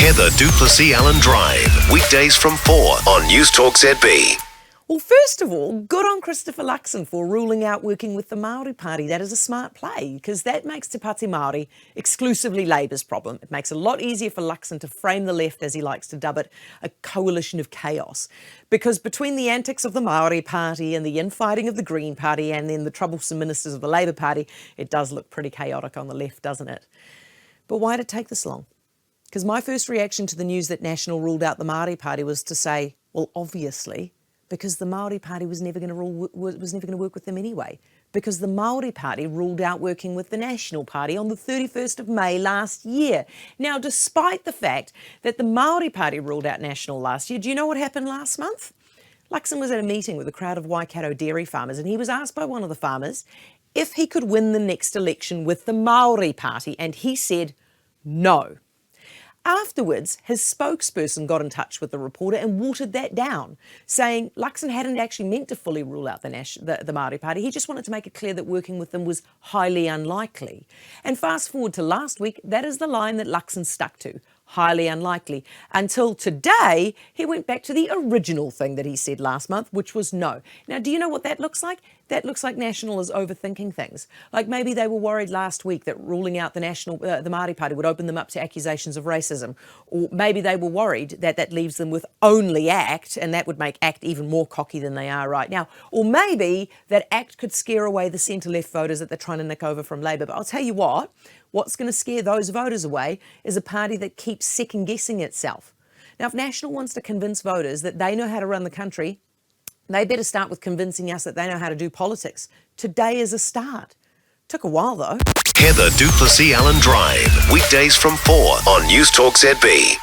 Heather Du Plessis-allan Drive, weekdays from 4 on Newstalk ZB. Well, first of all, good on Christopher Luxon for ruling out working with the Maori Party. That is a smart play, because that makes Te Pati Maori exclusively Labour's problem. It makes it a lot easier for Luxon to frame the left, as he likes to dub it, a coalition of chaos. Because between the antics of the Maori Party and the infighting of the Green Party and then the troublesome ministers of the Labour Party, it does look pretty chaotic on the left, doesn't it? But why did it take this long? Because my first reaction to the news that National ruled out the Maori Party was to say, well, obviously, because the Maori Party was never going to work with them anyway. Because the Maori Party ruled out working with the National Party on the 31st of May last year. Now, despite the fact that the Maori Party ruled out National last year, do you know what happened last month? Luxon was at a meeting with a crowd of Waikato dairy farmers, and he was asked by one of the farmers if he could win the next election with the Maori Party, and he said no. Afterwards, his spokesperson got in touch with the reporter and watered that down, saying Luxon hadn't actually meant to fully rule out the Māori Party. He just wanted to make it clear that working with them was highly unlikely. And fast forward to last week, that is the line that Luxon stuck to, highly unlikely. Until today, he went back to the original thing that he said last month, which was no. Now, do you know what that looks like? That looks like National is overthinking things. Like maybe they were worried last week that ruling out the Māori Party would open them up to accusations of racism. Or maybe they were worried that that leaves them with only ACT, and that would make ACT even more cocky than they are right now. Or maybe that ACT could scare away the centre-left voters that they're trying to nick over from Labour. But I'll tell you what's going to scare those voters away is a party that keeps second-guessing itself. Now, if National wants to convince voters that they know how to run the country, they better start with convincing us that they know how to do politics. Today is a start. Took a while, though. Heather Du Plessis-allan Drive, weekdays from 4 on Newstalk ZB.